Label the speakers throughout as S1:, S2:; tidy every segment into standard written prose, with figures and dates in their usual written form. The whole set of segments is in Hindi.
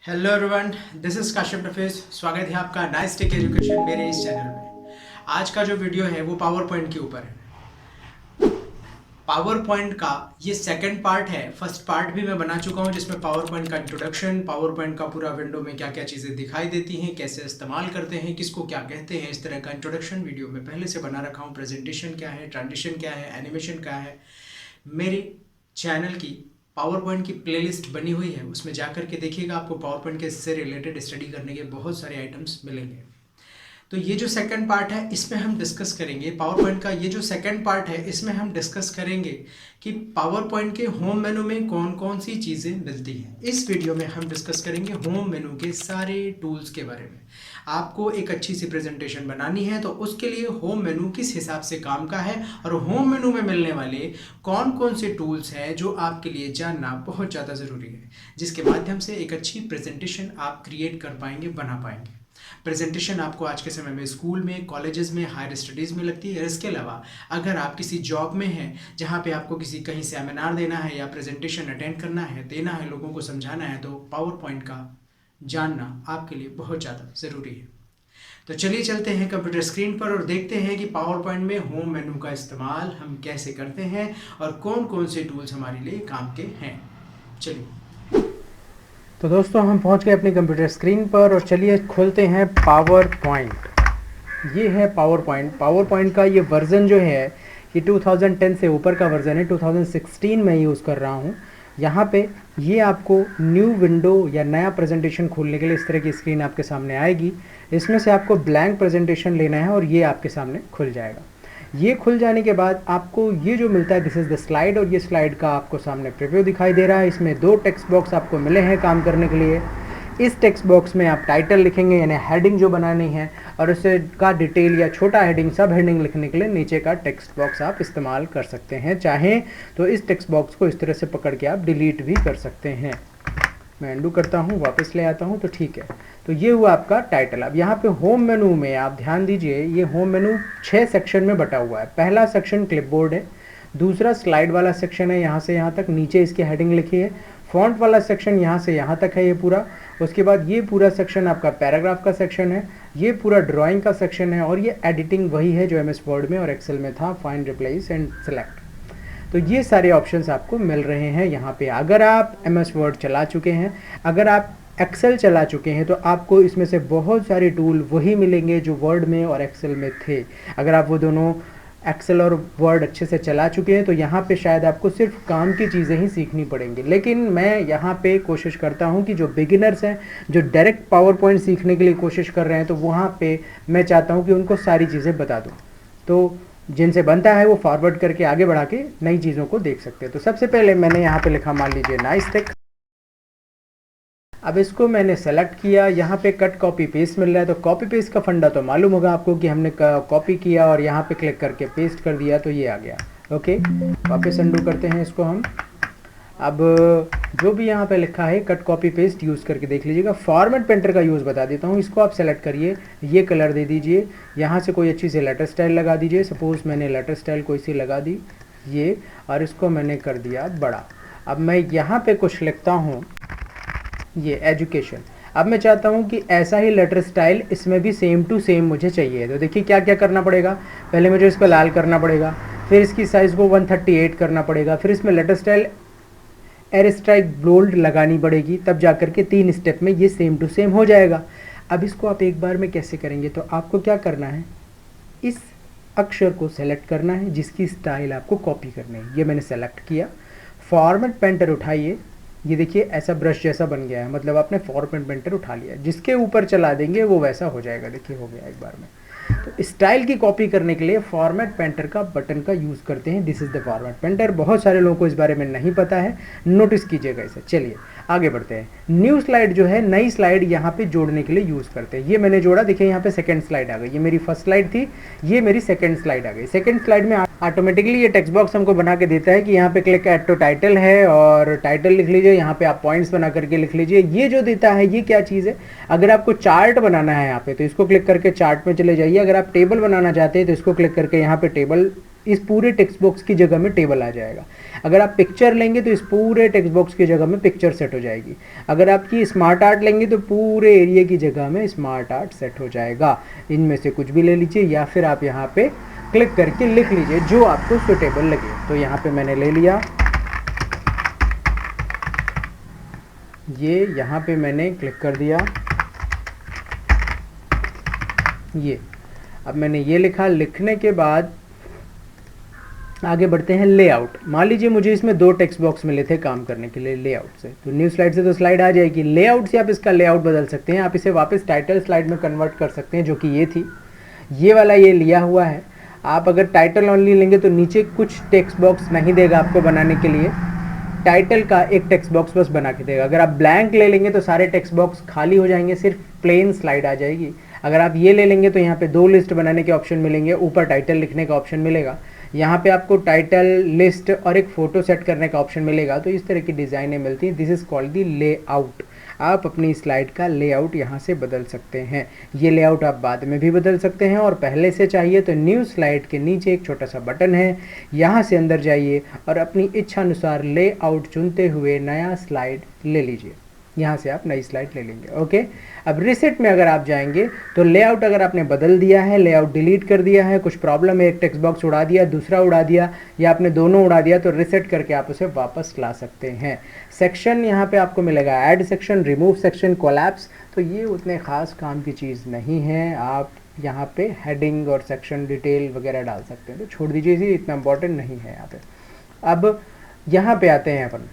S1: Hello everyone, this is Kashif Nafees. स्वागत है आपका नाइस टेक एजुकेशन मेरे इस चैनल में। आज का जो वीडियो है वो पावर पॉइंट के ऊपर है। पावर पॉइंट का ये सेकंड पार्ट है। फर्स्ट पार्ट भी मैं बना चुका हूँ जिसमें पावर पॉइंट का इंट्रोडक्शन, पावर पॉइंट का पूरा विंडो में क्या क्या चीज़ें दिखाई देती हैं, कैसे इस्तेमाल करते हैं, किसको क्या कहते हैं, इस तरह का इंट्रोडक्शन वीडियो में पहले से बना रखा हूँ। प्रेजेंटेशन क्या है, ट्रांजिशन क्या है, एनिमेशन क्या है। मेरे चैनल की पावर पॉइंट की प्लेलिस्ट बनी हुई है, उसमें जाकर के देखिएगा। आपको पावर पॉइंट के से रिलेटेड स्टडी करने के बहुत सारे आइटम्स मिलेंगे। तो ये जो सेकंड पार्ट है इसमें हम डिस्कस करेंगे पावर पॉइंट का। ये जो सेकंड पार्ट है इसमें हम डिस्कस करेंगे कि पावर पॉइंट के होम मेनू में कौन कौन सी चीज़ें मिलती हैं। इस वीडियो में हम डिस्कस करेंगे होम मेनू के सारे टूल्स के बारे में। आपको एक अच्छी सी प्रेजेंटेशन बनानी है तो उसके लिए होम मेनू किस हिसाब से काम का है और होम मेनू में मिलने वाले कौन कौन से टूल्स हैं जो आपके लिए जानना बहुत ज़्यादा ज़रूरी है, जिसके माध्यम से एक अच्छी प्रेजेंटेशन आप क्रिएट कर पाएंगे, बना पाएंगे। प्रेजेंटेशन आपको आज के समय में स्कूल में, कॉलेजेस में, हायर स्टडीज़ में लगती है। इसके अलावा अगर आप किसी जॉब में हैं जहाँ पे आपको किसी कहीं सेमिनार देना है या प्रेजेंटेशन अटेंड करना है, देना है, लोगों को समझाना है, तो पावर पॉइंट का जानना आपके लिए बहुत ज़्यादा ज़रूरी है। तो चलिए चलते हैं कंप्यूटर स्क्रीन पर और देखते हैं कि पावर पॉइंट में होम मेनू का इस्तेमाल हम कैसे करते हैं और कौन कौन से टूल्स हमारे लिए काम के हैं। चलिए। तो दोस्तों, हम पहुंच गए अपनी कंप्यूटर स्क्रीन पर और चलिए खोलते हैं पावर पॉइंट। ये है पावर पॉइंट। पावर पॉइंट का ये वर्ज़न जो है ये 2010 से ऊपर का वर्ज़न है। 2016 में यूज़ कर रहा हूँ। यहाँ पे ये आपको न्यू विंडो या नया प्रेजेंटेशन खोलने के लिए इस तरह की स्क्रीन आपके सामने आएगी। इसमें से आपको ब्लैंक प्रेजेंटेशन लेना है और ये आपके सामने खुल जाएगा। ये खुल जाने के बाद आपको ये जो मिलता है, दिस इज़ द स्लाइड, और ये स्लाइड का आपको सामने प्रीव्यू दिखाई दे रहा है। इसमें दो टेक्स्ट बॉक्स आपको मिले हैं काम करने के लिए। इस टेक्स्ट बॉक्स में आप टाइटल लिखेंगे, यानी हेडिंग जो बनानी है, और उससे का डिटेल या छोटा हेडिंग, सब हेडिंग लिखने के लिए नीचे का टेक्स्ट बॉक्स आप इस्तेमाल कर सकते हैं। चाहें तो इस टेक्स्ट बॉक्स को इस तरह से पकड़ के आप डिलीट भी कर सकते हैं। मैं अंडू करता हूँ, वापस ले आता हूँ, तो ठीक है। तो ये हुआ आपका टाइटल। अब यहाँ पे होम मेनू में आप ध्यान दीजिए, ये होम मेनू 6 सेक्शन में बटा हुआ है। पहला सेक्शन क्लिपबोर्ड है, दूसरा स्लाइड वाला सेक्शन है, यहाँ से यहाँ तक, नीचे इसकी हेडिंग लिखी है। फॉन्ट वाला सेक्शन यहाँ से यहाँ तक है ये पूरा। उसके बाद ये पूरा सेक्शन आपका पैराग्राफ का सेक्शन है, ये पूरा ड्राइंग का सेक्शन है, और ये एडिटिंग वही है जो MS वर्ड में और एक्सेल में था, फाइंड, रिप्लेस एंड सेलेक्ट। तो ये सारे ऑप्शंस आपको मिल रहे हैं यहाँ पे। अगर आप MS वर्ड चला चुके हैं, अगर आप एक्सेल चला चुके हैं, तो आपको इसमें से बहुत सारे टूल वही मिलेंगे जो वर्ड में और एक्सेल में थे। अगर आप वो दोनों एक्सेल और वर्ड अच्छे से चला चुके हैं तो यहाँ पे शायद आपको सिर्फ काम की चीज़ें ही सीखनी पड़ेंगी। लेकिन मैं यहाँ पे कोशिश करता हूँ कि जो बिगिनर्स हैं, जो डायरेक्ट पावर पॉइंट सीखने के लिए कोशिश कर रहे हैं, तो वहाँ पे मैं चाहता हूँ कि उनको सारी चीज़ें बता दूँ। तो जिनसे बनता है वो फॉरवर्ड करके आगे बढ़ा के नई चीज़ों को देख सकते हैं। तो सबसे पहले मैंने यहाँ पे लिखा, मान लीजिए, नाइस टेक। अब इसको मैंने सेलेक्ट किया। यहाँ पे कट कॉपी पेस्ट मिल रहा है, तो कॉपी पेस्ट का फंडा तो मालूम होगा आपको कि हमने कॉपी किया और यहाँ पे क्लिक करके पेस्ट कर दिया तो ये आ गया। ओके, वापस अंडू करते हैं इसको हम। अब जो भी यहाँ पे लिखा है कट कॉपी पेस्ट यूज़ करके देख लीजिएगा। फॉर्मेट पेंटर का यूज़ बता देता हूँ। इसको आप सेलेक्ट करिए, ये कलर दे दीजिए, यहाँ से कोई अच्छी सी लेटर स्टाइल लगा दीजिए। सपोज़ मैंने लेटर स्टाइल कोई सी लगा दी ये, और इसको मैंने कर दिया बड़ा। अब मैं यहाँ पे कुछ लिखता हूँ, ये एजुकेशन। अब मैं चाहता हूँ कि ऐसा ही लेटर स्टाइल इसमें भी सेम टू सेम मुझे चाहिए। तो देखिए क्या क्या करना पड़ेगा। पहले मुझे इसको लाल करना पड़ेगा, फिर इसकी साइज़ को 138 करना पड़ेगा, फिर इसमें letter style air strike bold लगानी पड़ेगी, तब जा कर के 3 स्टेप में ये सेम टू सेम हो जाएगा। अब इसको आप एक बार में कैसे करेंगे, तो आपको क्या करना है, इस अक्षर को सेलेक्ट करना है जिसकी स्टाइल आपको कॉपी करनी है। ये मैंने सेलेक्ट किया। फॉर्मेट पेंटर उठाइए, ये देखिए ऐसा ब्रश जैसा बन गया है, मतलब आपने फॉर्मेट पेंटर उठा लिया। जिसके ऊपर चला देंगे वो वैसा हो जाएगा। देखिए हो गया एक बार में। तो स्टाइल की कॉपी करने के लिए फॉर्मेट पेंटर का बटन का यूज़ करते हैं। This is the format painter. बहुत सारे लोगों को इस बारे में नहीं पता है, नोटिस कीजिएगा इसे। चलिए आगे बढ़ते हैं। न्यू स्लाइड जो है, नई स्लाइड यहाँ पे जोड़ने के लिए यूज़ करते हैं। ये मैंने जोड़ा, देखिए यहाँ पे सेकंड स्लाइड आ गई। ये मेरी फर्स्ट स्लाइड थी, ये मेरी सेकंड स्लाइड आ गई। सेकंड स्लाइड में ऑटोमेटिकली ये टेक्स्ट बॉक्स हमको बना के देता है कि यहाँ पे क्लिक ऐड टू टाइटल है और टाइटल लिख लीजिए। यहाँ पे आप पॉइंट्स बना करके लिख लीजिए। ये जो देता है ये क्या चीज़ है, अगर आपको चार्ट बनाना है यहाँ पे तो इसको क्लिक करके चार्ट में चले जाइए। अगर आप टेबल बनाना चाहते हैं तो इसको क्लिक करके यहाँ पे टेबल
S2: इस पूरे टेक्स्ट बॉक्स की जगह में टेबल आ जाएगा। अगर आप पिक्चर लेंगे तो इस पूरे टेक्स्ट बॉक्स की जगह में पिक्चर सेट हो जाएगी। अगर आप ये स्मार्ट आर्ट लेंगे तो पूरे एरिया की जगह में स्मार्ट आर्ट सेट हो जाएगा। इनमें से कुछ भी ले लीजिए या फिर आप यहाँ पे क्लिक करके लिख लीजिए जो आपको सुटेबल लगे। तो यहाँ पे मैंने ले लिया, ये यहाँ पे मैंने क्लिक कर दिया, ये अब मैंने ये लिखा। लिखने के बाद आगे बढ़ते हैं लेआउट। मान लीजिए मुझे इसमें 2 टेक्स्ट बॉक्स मिले थे काम करने के लिए लेआउट से, तो न्यू स्लाइड से तो स्लाइड आ जाएगी, लेआउट से आप इसका लेआउट बदल सकते हैं। आप इसे वापस टाइटल स्लाइड में कन्वर्ट कर सकते हैं, जो कि ये थी, ये वाला ये लिया हुआ है। आप अगर टाइटल ओनली लेंगे तो नीचे कुछ टेक्स्ट बॉक्स नहीं देगा आपको बनाने के लिए, टाइटल का एक टेक्स्ट बॉक्स बस बना के देगा। अगर आप ब्लैंक ले लेंगे तो सारे टेक्स्ट बॉक्स खाली हो जाएंगे, सिर्फ प्लेन स्लाइड आ जाएगी। अगर आप ये ले लेंगे तो यहाँ पे 2 लिस्ट बनाने के ऑप्शन मिलेंगे, ऊपर टाइटल लिखने का ऑप्शन मिलेगा, यहाँ पे आपको टाइटल, लिस्ट और एक फ़ोटो सेट करने का ऑप्शन मिलेगा। तो इस तरह की डिज़ाइनें मिलती हैं। This is called the layout. आप अपनी स्लाइड का लेआउट यहाँ से बदल सकते हैं। ये लेआउट आप बाद में भी बदल सकते हैं, और पहले से चाहिए तो न्यू स्लाइड के नीचे एक छोटा सा बटन है, यहाँ से अंदर जाइए और अपनी इच्छा अनुसार लेआउट चुनते हुए नया स्लाइड ले लीजिए। यहाँ से आप नई स्लाइड ले लेंगे। ओके, अब रिसेट में अगर आप जाएंगे तो लेआउट अगर आपने बदल दिया है, लेआउट डिलीट कर दिया है, कुछ प्रॉब्लम है, एक टेक्स्ट बॉक्स उड़ा दिया, दूसरा उड़ा दिया, या आपने दोनों उड़ा दिया, तो रिसेट करके आप उसे वापस ला सकते हैं। सेक्शन यहाँ पे आपको मिलेगा, add section, remove section, collapse, तो ये उतने ख़ास काम की चीज़ नहीं है। आप यहाँ पे हेडिंग और सेक्शन डिटेल वगैरह डाल सकते हैं, तो छोड़ दीजिए, इसे इतना इंपॉर्टेंट नहीं है यहाँ पे। अब यहाँ पे आते हैं अपन,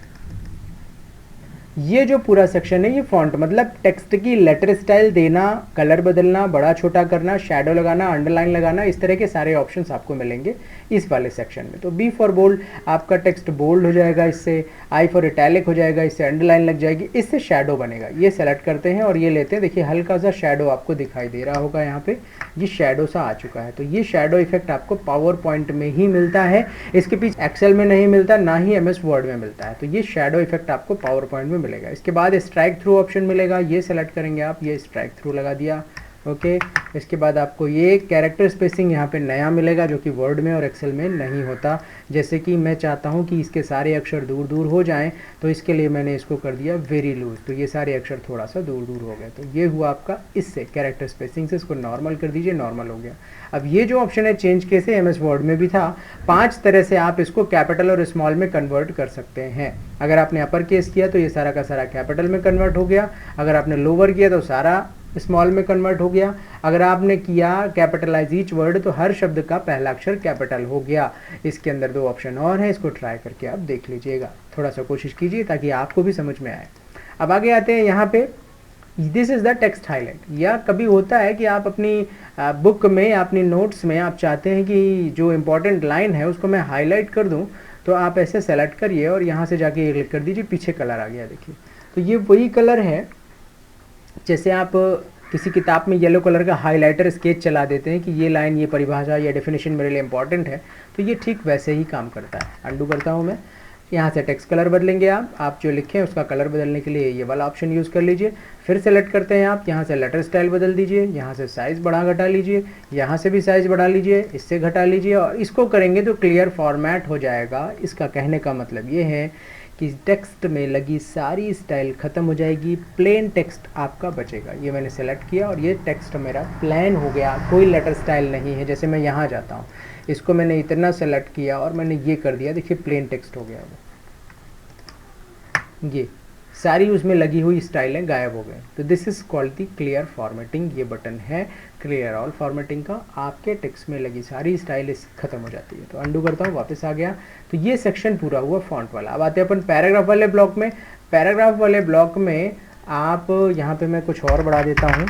S2: ये जो पूरा सेक्शन है ये फॉन्ट, मतलब टेक्स्ट की लेटर स्टाइल देना, कलर बदलना, बड़ा छोटा करना, शैडो लगाना, अंडरलाइन लगाना, इस तरह के सारे ऑप्शंस आपको मिलेंगे इस वाले सेक्शन में। तो बी फॉर बोल्ड, आपका टेक्स्ट बोल्ड हो जाएगा इससे, आई फॉर इटैलिक हो जाएगा, इससे अंडरलाइन लग जाएगी, इससे शैडो बनेगा। ये सेलेक्ट करते हैं और ये लेते हैं, देखिए हल्का सा शैडो आपको दिखाई दे रहा होगा, यहाँ पे ये शैडो सा आ चुका है। तो ये शैडो इफेक्ट आपको पावर पॉइंट में ही मिलता है, इसके पीछे एक्सेल में नहीं मिलता, ना ही MS वर्ड में मिलता है। तो ये शैडो इफेक्ट आपको पावर पॉइंट में मिलेगा। इसके बाद स्ट्राइक थ्रू ऑप्शन मिलेगा, ये सेलेक्ट करेंगे आप, ये स्ट्राइक थ्रू लगा दिया। ओके, इसके बाद आपको ये कैरेक्टर स्पेसिंग यहाँ पे नया मिलेगा, जो कि वर्ड में और एक्सेल में नहीं होता। जैसे कि मैं चाहता हूँ कि इसके सारे अक्षर दूर दूर हो जाएं, तो इसके लिए मैंने इसको कर दिया वेरी लूज, तो ये सारे अक्षर थोड़ा सा दूर दूर हो गए। तो ये हुआ आपका इससे कैरेक्टर स्पेसिंग से, इसको नॉर्मल कर दीजिए, नॉर्मल हो गया। अब ये जो ऑप्शन है चेंज कैसे, MS वर्ड में भी था, 5 तरह से आप इसको कैपिटल और स्मॉल में कन्वर्ट कर सकते हैं। अगर आपने अपर केस किया तो ये सारा का सारा कैपिटल में कन्वर्ट हो गया, अगर आपने लोअर किया तो सारा स्मॉल में कन्वर्ट हो गया, अगर आपने किया कैपिटलाइज ईच वर्ड तो हर शब्द का पहला अक्षर कैपिटल हो गया। इसके अंदर 2 ऑप्शन और हैं, इसको ट्राई करके आप देख लीजिएगा, थोड़ा सा कोशिश कीजिए ताकि आपको भी समझ में आए। अब आगे आते हैं यहाँ पे, this is the text highlight. या कभी होता है कि आप अपनी बुक में या अपनी नोट्स में आप चाहते हैं कि जो इम्पोर्टेंट लाइन है उसको मैं हाईलाइट कर दूँ, तो आप ऐसे सेलेक्ट करिए और यहाँ से जाके क्लिक कर दीजिए, पीछे कलर आ गया, देखिए। तो ये वही कलर है जैसे आप किसी किताब में येलो कलर का हाइलाइटर स्केच चला देते हैं कि ये लाइन, ये परिभाषा या डेफिनेशन मेरे लिए इंपॉर्टेंट है, तो ये ठीक वैसे ही काम करता है। अंडू करता हूँ मैं, यहाँ से टेक्स्ट कलर बदलेंगे आप जो लिखें उसका कलर बदलने के लिए ये वाला ऑप्शन यूज़ कर लीजिए। फिर सेलेक्ट करते हैं आप, यहाँ से लेटर स्टाइल बदल दीजिए, यहाँ से साइज़ बढ़ा घटा लीजिए, यहाँ से भी साइज़ बढ़ा लीजिए, इससे घटा लीजिए, और इसको करेंगे तो क्लियर फॉर्मेट हो जाएगा। इसका कहने का मतलब ये है कि टेक्स्ट में लगी सारी स्टाइल ख़त्म हो जाएगी, प्लेन टेक्स्ट आपका बचेगा। ये मैंने सेलेक्ट किया और ये टेक्स्ट मेरा प्लेन हो गया, कोई लेटर स्टाइल नहीं है। जैसे मैं यहाँ जाता हूँ, इसको मैंने इतना सेलेक्ट किया और मैंने ये कर दिया, देखिए प्लेन टेक्स्ट हो गया वो, ये सारी उसमें लगी हुई स्टाइलें गायब हो गए। तो this is called the clear formatting. ये बटन है क्लियर ऑल फॉर्मेटिंग का, आपके टेक्स्ट में लगी सारी स्टाइल ख़त्म हो जाती है। तो अंडू करता हूँ, वापस आ गया। तो ये सेक्शन पूरा हुआ फॉन्ट वाला। अब आते हैं अपन पैराग्राफ वाले ब्लॉक में। पैराग्राफ वाले ब्लॉक में आप यहाँ पे मैं कुछ और बढ़ा देता हूँ।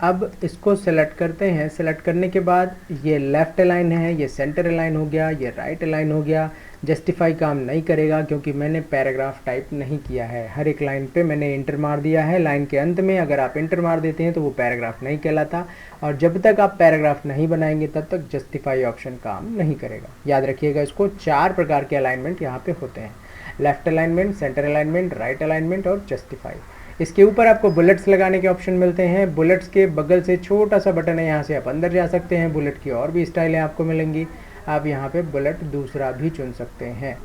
S2: अब इसको सेलेक्ट करते हैं, सेलेक्ट करने के बाद ये लेफ़्ट अलाइन है, ये सेंटर अलाइन हो गया, ये राइट अलाइन हो गया। जस्टिफाई काम नहीं करेगा क्योंकि मैंने पैराग्राफ टाइप नहीं किया है। हर एक लाइन पे मैंने इंटर मार दिया है। लाइन के अंत में अगर आप इंटर मार देते हैं तो वो पैराग्राफ नहीं कहलाता, और जब तक आप पैराग्राफ नहीं बनाएंगे तब तक जस्टिफाई ऑप्शन काम नहीं करेगा। याद रखिएगा इसको। 4 प्रकार के अलाइनमेंट यहाँ पे होते हैं, left alignment, centre alignment, right alignment और जस्टिफाई। इसके ऊपर आपको बुलेट्स लगाने के ऑप्शन मिलते हैं। बुलेट्स के बगल से छोटा सा बटन है, यहाँ से आप अंदर जा सकते हैं। बुलेट की और भी स्टाइलें आपको मिलेंगी, आप यहाँ पे बुलेट दूसरा भी चुन सकते हैं।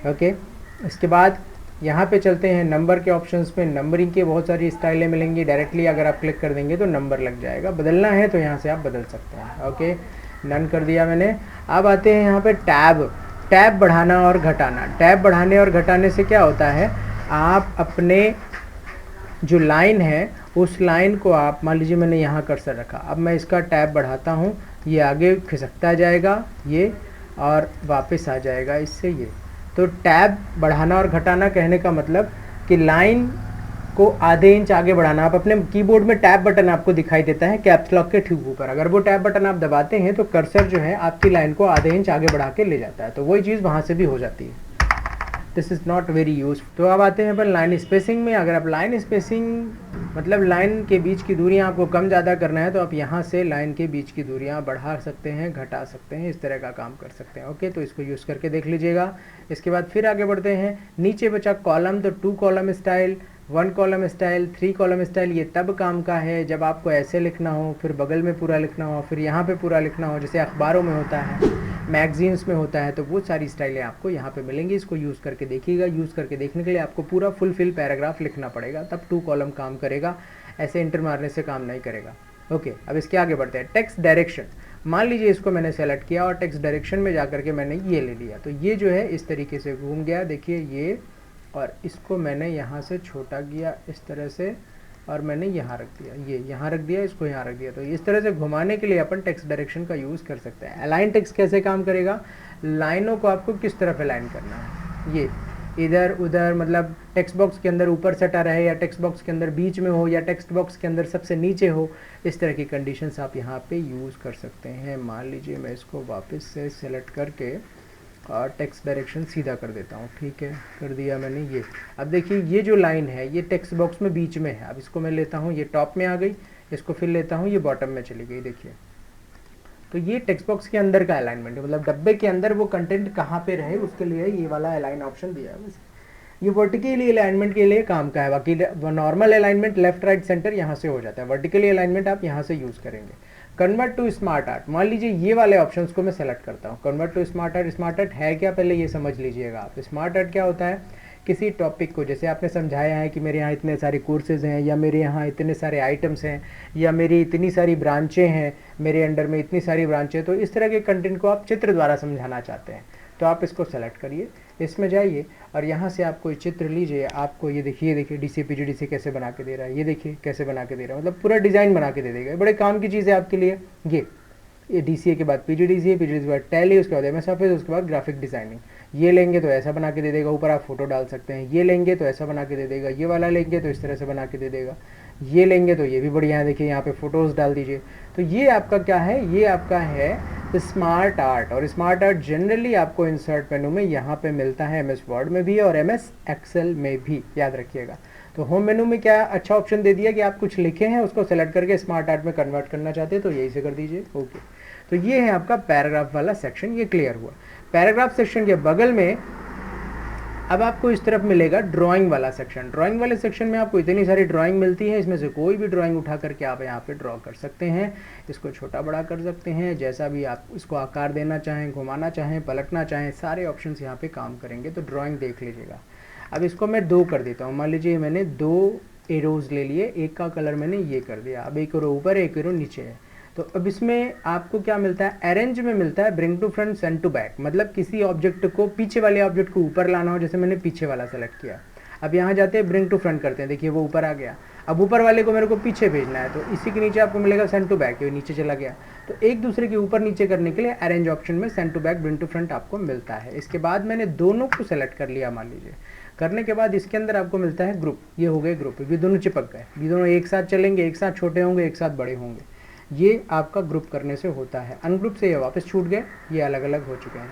S2: ओके, इसके बाद यहाँ पे चलते हैं नंबर के ऑप्शंस में। नंबरिंग के बहुत सारी स्टाइलें मिलेंगी। डायरेक्टली अगर आप क्लिक कर देंगे तो नंबर लग जाएगा, बदलना है तो यहाँ से आप बदल सकते हैं। ओके, डन कर दिया मैंने। अब आते हैं यहाँ पे टैब बढ़ाना और घटाना। टैब बढ़ाने और घटाने से क्या होता है, आप अपने जो लाइन है उस लाइन को आप, मान लीजिए मैंने यहाँ कर्सर रखा, अब मैं इसका टैब बढ़ाता हूँ, ये आगे खिसकता जाएगा ये, और वापस आ जाएगा इससे ये। तो टैब बढ़ाना और घटाना कहने का मतलब कि लाइन को आधे इंच आगे बढ़ाना। आप अपने कीबोर्ड में टैब बटन आपको दिखाई देता है कैप्स लॉक के ठीक ऊपर, अगर वो टैब बटन आप दबाते हैं तो कर्सर जो है आपकी लाइन को आधे इंच आगे बढ़ा के ले जाता है, तो वही चीज़ वहाँ से भी हो जाती है। This is not very useful. तो अब आते हैं अपन लाइन स्पेसिंग में। अगर आप लाइन स्पेसिंग मतलब लाइन के बीच की दूरियां आपको कम ज़्यादा करना है तो आप यहाँ से लाइन के बीच की दूरियां बढ़ा सकते हैं, घटा सकते हैं, इस तरह का काम कर सकते हैं। ओके, तो इसको यूज़ करके देख लीजिएगा। इसके बाद फिर आगे बढ़ते हैं। नीचे बचा कॉलम, तो 2 column style, 1 column style, 3 column style. ये तब काम का है जब आपको ऐसे लिखना हो, फिर बगल में पूरा लिखना हो, फिर यहाँ पे पूरा लिखना हो, जैसे अखबारों में होता है, मैगजीन्स में होता है, तो वो सारी स्टाइलें आपको यहाँ पे मिलेंगी। इसको यूज़ करके देखिएगा। यूज़ करके देखने के लिए आपको पूरा फुलफिल पैराग्राफ लिखना पड़ेगा, तब 2 कॉलम काम करेगा, ऐसे इंटर मारने से काम नहीं करेगा। ओके, अब इसके आगे बढ़ते हैं। टेक्स्ट डायरेक्शन, मान लीजिए इसको मैंने सेलेक्ट किया और टेक्स्ट डायरेक्शन में जा करके मैंने ये ले लिया, तो ये जो है इस तरीके से घूम गया, देखिए ये, और इसको मैंने यहाँ से छोटा किया इस तरह से, और मैंने यहाँ रख दिया, ये यहाँ रख दिया, इसको यहाँ रख दिया। तो इस तरह से घुमाने के लिए अपन टेक्स्ट डायरेक्शन का यूज़ कर सकते हैं। अलाइन टेक्स्ट कैसे काम करेगा, लाइनों को आपको किस तरफ अलाइन करना है, ये इधर उधर, मतलब टेक्स्ट बॉक्स के अंदर ऊपर सटा रहे, या टेक्स्ट बॉक्स के अंदर बीच में हो, या टेक्स्ट बॉक्स के अंदर सबसे नीचे हो, इस तरह की कंडीशंस आप यहाँ पे यूज़ कर सकते हैं। मान लीजिए मैं इसको वापस से सेलेक्ट करके और टेक्स्ट डायरेक्शन सीधा कर देता हूँ, ठीक है, कर दिया मैंने ये। अब देखिए ये जो लाइन है ये टेक्स्ट बॉक्स में बीच में है। अब इसको मैं लेता हूँ, ये टॉप में आ गई, इसको फिर लेता हूँ, ये बॉटम में चली गई, देखिए। तो ये टेक्स्ट बॉक्स के अंदर का अलाइनमेंट है, मतलब डब्बे के अंदर वो कंटेंट कहाँ पे रहे उसके लिए ये वाला अलाइन ऑप्शन दिया है। बस ये वर्टिकली अलाइनमेंट के लिए काम का है, बाकी normal alignment left right centre यहाँ से हो जाता है, वर्टिकली अलाइनमेंट आप यहाँ से यूज़ करेंगे। कन्वर्ट टू स्मार्ट आर्ट, मान लीजिए ये वाले ऑप्शंस को मैं सेलेक्ट करता हूँ। Convert to smart art, smart art है क्या पहले ये समझ लीजिएगा आप। स्मार्ट आर्ट क्या होता है, किसी टॉपिक को, जैसे आपने समझाया है कि मेरे यहाँ इतने सारे कोर्सेज हैं, या मेरे यहाँ इतने सारे आइटम्स हैं, या मेरी इतनी सारी ब्रांचें हैं, मेरे अंडर में इतनी सारी ब्रांचें, तो इस तरह के कंटेंट को आप चित्र द्वारा समझाना चाहते हैं, तो आप इसको सेलेक्ट करिए, इसमें जाइए और यहाँ से आप कोई चित्र लीजिए। आपको ये देखिए डीसी पीजीडीसी कैसे बना के दे रहा है, ये देखिए कैसे बना के दे रहा है, मतलब पूरा डिज़ाइन बना के दे देगा। बड़े काम की चीज़ है आपके लिए ये डीसीए के बाद पीजीडीसी है, पीजीडीसी के बाद टैली, उसके बाद एमएस ऑफिस, उसके बाद ग्राफिक डिज़ाइनिंग। ये लेंगे तो ऐसा बना के दे देगा, ऊपर आप फोटो डाल सकते हैं। ये लेंगे तो ऐसा बना के दे देगा, ये वाला लेंगे तो इस तरह से बना के दे देगा, ये लेंगे तो ये भी बढ़िया है, देखिए यहाँ पे फोटोज़ डाल दीजिए। तो ये आपका क्या है, ये आपका है स्मार्ट आर्ट। और स्मार्ट आर्ट जनरली आपको इंसर्ट मेनू में यहाँ पे मिलता है, एमएस वर्ड में भी और एमएस एक्सेल में भी, याद रखिएगा। तो होम मेनू में क्या अच्छा ऑप्शन दे दिया कि आप कुछ लिखे हैं उसको सेलेक्ट करके स्मार्ट आर्ट में कन्वर्ट करना चाहते हैं तो यही से कर दीजिए। ओके, तो ये है आपका पैराग्राफ वाला सेक्शन, ये क्लियर हुआ। पैराग्राफ सेक्शन के बगल में अब आपको इस तरफ मिलेगा ड्राइंग वाला सेक्शन। ड्राइंग वाले सेक्शन में आपको इतनी सारी ड्राइंग मिलती है, इसमें से कोई भी ड्राइंग उठा करके आप यहाँ पे ड्रॉ कर सकते हैं। इसको छोटा बड़ा कर सकते हैं, जैसा भी आप इसको आकार देना चाहें, घुमाना चाहें, पलटना चाहें, सारे ऑप्शंस यहाँ पे काम करेंगे। तो ड्राइंग देख लीजिएगा। अब इसको मैं 2 कर देता हूँ। मान लीजिए मैंने 2 एरोज ले लिए, एक का कलर मैंने ये कर दिया। अब एक एरो ऊपर, एक एरो नीचे है। तो अब इसमें आपको क्या मिलता है, अरेंज में मिलता है bring to front send to back, मतलब किसी ऑब्जेक्ट को, पीछे वाले ऑब्जेक्ट को ऊपर लाना हो, जैसे मैंने पीछे वाला सेलेक्ट किया। अब यहाँ जाते हैं ब्रिंग टू फ्रंट करते हैं, देखिए वो ऊपर आ गया। अब ऊपर वाले को मेरे को पीछे भेजना है, तो इसी के नीचे आपको मिलेगा सेंड टू बैक, ये नीचे चला गया। तो एक दूसरे के ऊपर नीचे करने के लिए अरेंज ऑप्शन में send to back, bring to front आपको मिलता है। इसके बाद मैंने दोनों को सेलेक्ट कर लिया, मान लीजिए। करने के बाद इसके अंदर आपको मिलता है ग्रुप, ये हो गए ग्रुप, ये दोनों चिपक गए, ये दोनों एक साथ चलेंगे, एक साथ छोटे होंगे, एक साथ बड़े होंगे। ये आपका ग्रुप करने से होता है। अनग्रुप से ये वापस छूट गए, ये अलग अलग हो चुके हैं।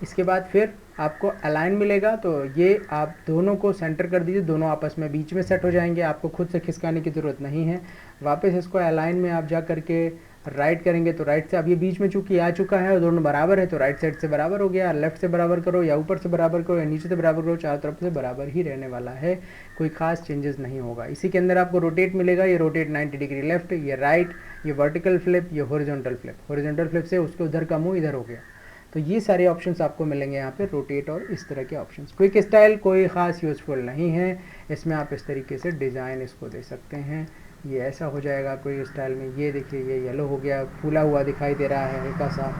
S2: इसके बाद फिर आपको अलाइन मिलेगा, तो ये आप दोनों को सेंटर कर दीजिए, दोनों आपस में बीच में सेट हो जाएंगे, आपको खुद से खिसकाने की ज़रूरत नहीं है। वापस इसको अलाइन में आप जा करके राइट करेंगे तो राइट से, अब ये बीच में चूंकि आ चुका है और दोनों बराबर है तो राइट साइड से बराबर हो गया, लेफ्ट से बराबर करो या ऊपर से बराबर करो या नीचे से बराबर करो, चारों तरफ से बराबर ही रहने वाला है, कोई खास चेंजेस नहीं होगा। इसी के अंदर आपको रोटेट मिलेगा, ये रोटेट 90 डिग्री लेफ्ट, ये राइट, ये वर्टिकल फ्लिप, ये हॉरिजॉन्टल फ्लिप, हॉरिजॉन्टल फ्लिप से उसके उधर का मुंह इधर हो गया। तो ये सारे ऑप्शंस आपको मिलेंगे यहाँ पे, रोटेट और इस तरह के ऑप्शंस। क्विक स्टाइल कोई ख़ास यूज़फुल नहीं है, इसमें आप इस तरीके से डिज़ाइन इसको दे सकते हैं, ये ऐसा हो जाएगा क्विक स्टाइल में। ये देखिए ये येलो हो गया, फूला हुआ दिखाई दे रहा है हल्का सा,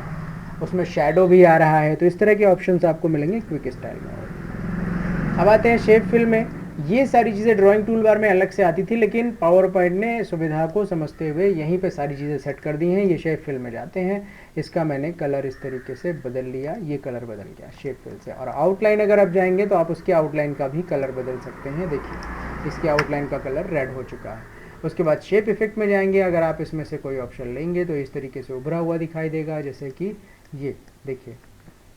S2: उसमें शेडो भी आ रहा है, तो इस तरह के ऑप्शंस आपको मिलेंगे क्विक स्टाइल में। अब आते हैं शेप फिल में। ये सारी चीज़ें ड्राइंग टूल बार में अलग से आती थी, लेकिन पावर पॉइंट ने सुविधा को समझते हुए यहीं पे सारी चीज़ें सेट कर दी हैं। ये शेप फिल में जाते हैं, इसका मैंने कलर इस तरीके से बदल लिया, ये कलर बदल गया शेप फिल से। और आउटलाइन अगर आप जाएंगे तो आप उसकी आउटलाइन का भी कलर बदल सकते हैं, देखिए इसकी आउटलाइन का कलर रेड हो चुका है। उसके बाद शेप इफेक्ट में जाएंगे, अगर आप इसमें से कोई ऑप्शन लेंगे तो इस तरीके से उभरा हुआ दिखाई देगा, जैसे कि ये देखिए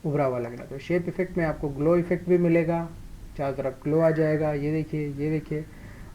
S2: उभरा हुआ लग रहा है। तो शेप इफेक्ट में आपको ग्लो इफेक्ट भी मिलेगा, चारों तरफ ग्लो आ जाएगा, ये देखिए ये देखिए।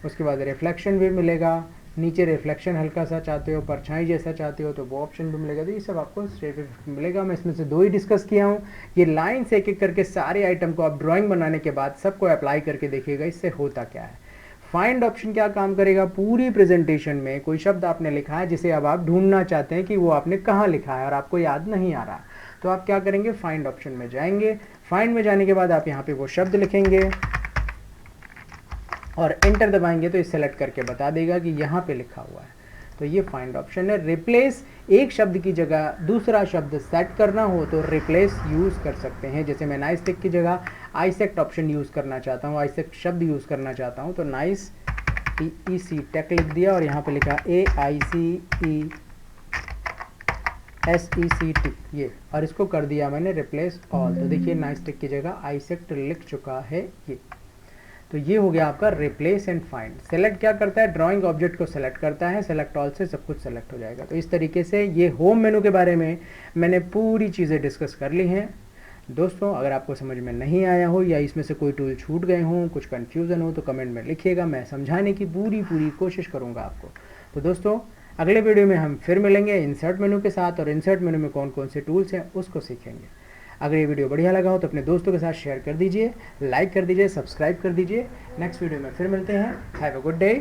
S2: उसके बाद रिफ्लेक्शन भी मिलेगा, नीचे रिफ्लेक्शन हल्का सा चाहते हो, परछाई जैसा चाहते हो तो वो ऑप्शन भी मिलेगा। तो ये सब आपको शेप इफेक्ट मिलेगा। मैं इसमें से 2 ही डिस्कस किया हूँ। ये लाइन से एक एक करके सारे आइटम को आप ड्राइंग बनाने के बाद सबको अप्लाई करके देखिएगा इससे होता क्या है। फाइंड ऑप्शन क्या काम करेगा, पूरी प्रेजेंटेशन में कोई शब्द आपने लिखा है जिसे अब आप ढूंढना चाहते हैं कि वो आपने कहाँ लिखा है और आपको याद नहीं आ रहा, तो आप क्या करेंगे, फाइंड ऑप्शन में जाएंगे। फाइंड में जाने के बाद आप यहाँ पे वो शब्द लिखेंगे और एंटर दबाएंगे तो ये सेलेक्ट करके बता देगा कि यहाँ पे लिखा हुआ है। तो ये फाइंड ऑप्शन है। रिप्लेस, एक शब्द की जगह दूसरा शब्द सेट करना हो तो रिप्लेस यूज़ कर सकते हैं। जैसे मैं नाइस टेक की जगह आइसेक्ट ऑप्शन यूज़ करना चाहता हूँ, आइसेक्ट शब्द यूज़ करना चाहता हूँ, तो नाइस TEC टेक लिख दिया और यहाँ पे लिखा AICESECT ये, और इसको कर दिया मैंने रिप्लेस ऑल। तो देखिए नाइस टेक की जगह आइसेक्ट लिख चुका है ये। तो ये हो गया आपका रिप्लेस एंड फाइंड। सेलेक्ट क्या करता है, ड्राइंग ऑब्जेक्ट को सेलेक्ट करता है, सेलेक्ट ऑल से सब कुछ सेलेक्ट हो जाएगा। तो इस तरीके से ये होम मेनू के बारे में मैंने पूरी चीज़ें डिस्कस कर ली हैं। दोस्तों अगर आपको समझ में नहीं आया हो या इसमें से कोई टूल छूट गए हों, कुछ कन्फ्यूज़न हो तो कमेंट में लिखिएगा, मैं समझाने की पूरी कोशिश करूँगा आपको। तो दोस्तों अगले वीडियो में हम फिर मिलेंगे इंसर्ट मेनू के साथ, और इंसर्ट मेनू में कौन कौन से टूल्स हैं उसको सीखेंगे। अगर ये वीडियो बढ़िया लगा हो तो अपने दोस्तों के साथ शेयर कर दीजिए, लाइक कर दीजिए, सब्सक्राइब कर दीजिए। नेक्स्ट वीडियो में फिर मिलते हैं। Have a good day.